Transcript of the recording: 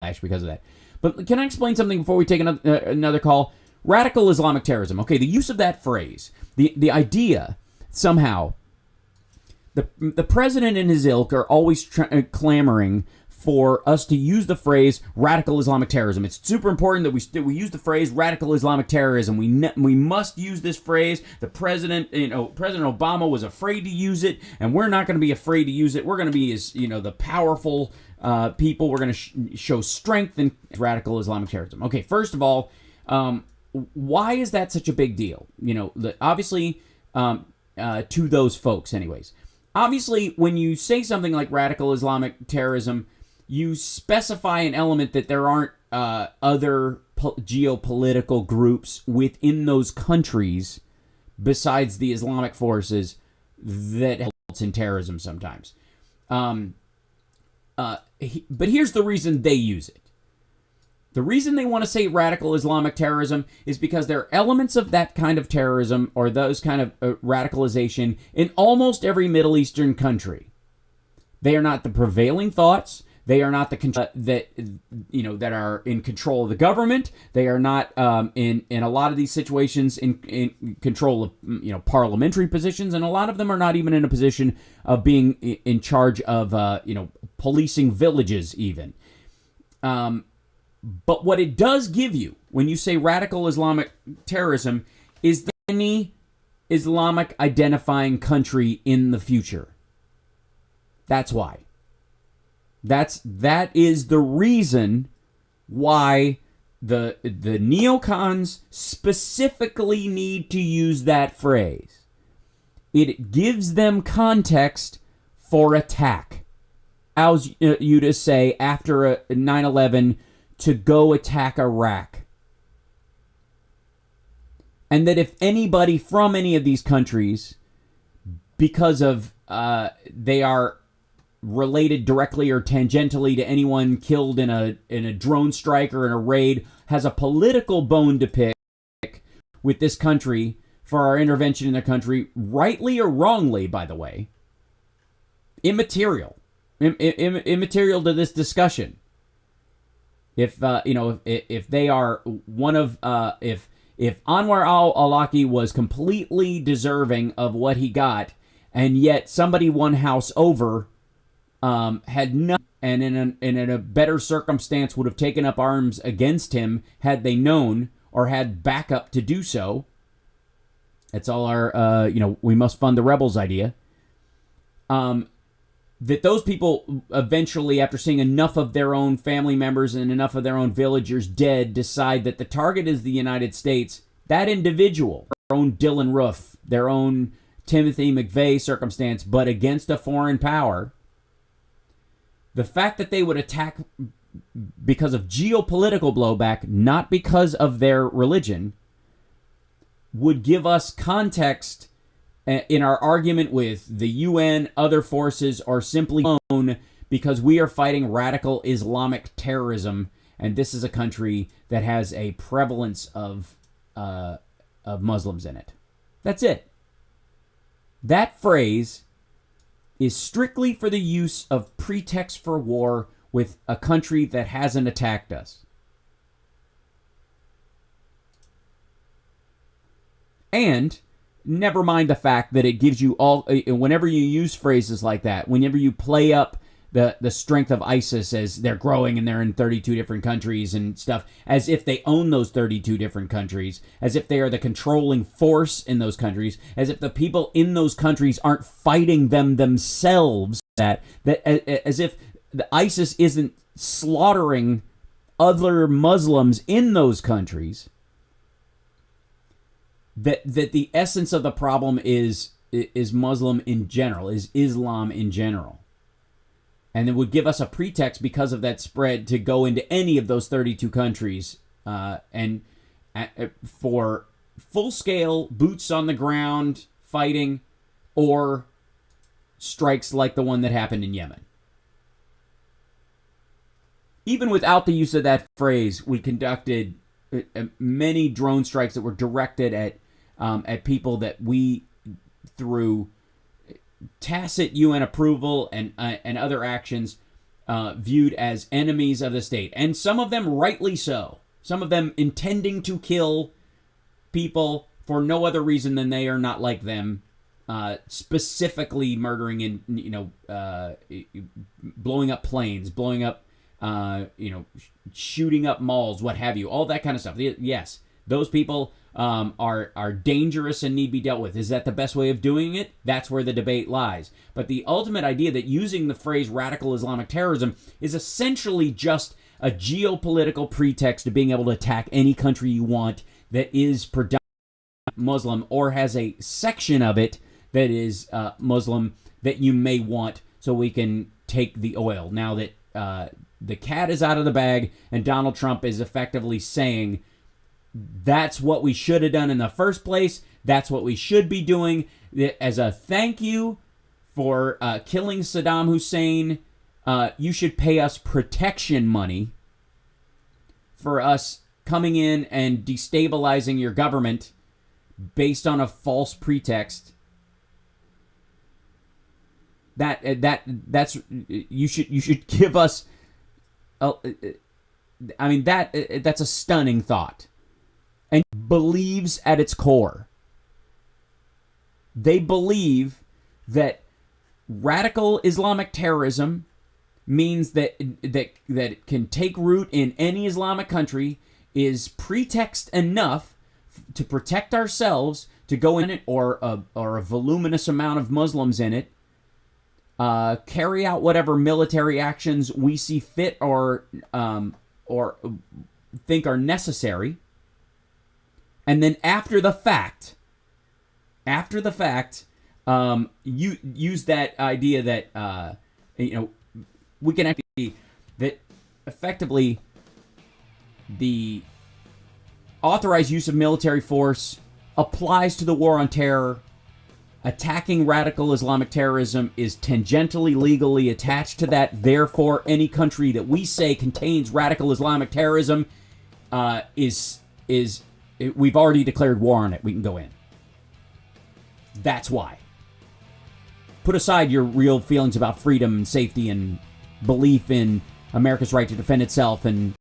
because of that. But can I explain something before we take another call? Radical Islamic terrorism. Okay, the use of that phrase, the idea somehow, the president and his ilk are always clamoring for us to use the phrase radical Islamic terrorism. It's super important that we use the phrase radical Islamic terrorism. We must use this phrase. The president, President Obama was afraid to use it, and we're not going to be afraid to use it. We're going to be the powerful people. We're going to show strength in radical Islamic terrorism. Okay, first of all, why is that such a big deal? Obviously, to those folks, anyways. Obviously, when you say something like radical Islamic terrorism, you specify an element that there aren't other geopolitical groups within those countries besides the Islamic forces that help in terrorism sometimes. But here's the reason they use it. The reason they want to say radical Islamic terrorism is because there are elements of that kind of terrorism or those kind of radicalization in almost every Middle Eastern country. They are not the prevailing thoughts. They are not that are in control of the government. They are not in a lot of these situations in control of parliamentary positions, and a lot of them are not even in a position of being in charge of policing villages even. But what it does give you when you say radical Islamic terrorism is any Islamic identifying country in the future. That's why. That is the reason why the neocons specifically need to use that phrase. It gives them context for attack. Allows you to say after a 9/11 to go attack Iraq. And that if anybody from any of these countries, because of they are related directly or tangentially to anyone killed in a drone strike or in a raid, has a political bone to pick with this country for our intervention in their country, rightly or wrongly, by the way, immaterial to this discussion. If they are one of if Anwar al-Awlaki was completely deserving of what he got, and yet somebody one house over had nothing, and in a better circumstance would have taken up arms against him had they known or had backup to do so. That's all our we must fund the rebels idea. That those people eventually, after seeing enough of their own family members and enough of their own villagers dead, decide that the target is the United States. That individual, their own Dylan Roof, their own Timothy McVeigh circumstance, but against a foreign power. The fact that they would attack because of geopolitical blowback, not because of their religion, would give us context in our argument with the UN, other forces, or simply known because we are fighting radical Islamic terrorism, and this is a country that has a prevalence of Muslims in it. That's it. That phrase is strictly for the use of pretext for war with a country that hasn't attacked us. And never mind the fact that it gives you all, whenever you use phrases like that, whenever you play up the strength of ISIS as they're growing and they're in 32 different countries and stuff, as if they own those 32 different countries, as if they are the controlling force in those countries, as if the people in those countries aren't fighting them themselves, as if the ISIS isn't slaughtering other Muslims in those countries, that the essence of the problem is Muslim in general, is Islam in general. And it would give us a pretext because of that spread to go into any of those 32 countries and for full-scale boots on the ground fighting or strikes like the one that happened in Yemen. Even without the use of that phrase, we conducted many drone strikes that were directed at people that we, through tacit UN approval and other actions, viewed as enemies of the state, and some of them rightly so. Some of them intending to kill people for no other reason than they are not like them, specifically murdering and blowing up planes, blowing up, shooting up malls, what have you, all that kind of stuff. Yes, those people are dangerous and need to be dealt with. Is that the best way of doing it? That's where the debate lies. But the ultimate idea that using the phrase radical Islamic terrorism is essentially just a geopolitical pretext to being able to attack any country you want that is predominantly Muslim or has a section of it that is Muslim that you may want, so we can take the oil. Now that the cat is out of the bag and Donald Trump is effectively saying that's what we should have done in the first place, that's what we should be doing as a thank you for killing Saddam Hussein, you should pay us protection money for us coming in and destabilizing your government based on a false pretext. That's you should give us. That's a stunning thought, and believes at its core. They believe that radical Islamic terrorism means that it can take root in any Islamic country, is pretext enough to protect ourselves, to go in it, or a voluminous amount of Muslims in it, carry out whatever military actions we see fit or think are necessary, and then after the fact, you use that idea that we can actually, that effectively the authorized use of military force applies to the war on terror. Attacking radical Islamic terrorism is tangentially legally attached to that. Therefore, any country that we say contains radical Islamic terrorism we've already declared war on it. We can go in. That's why. Put aside your real feelings about freedom and safety and belief in America's right to defend itself and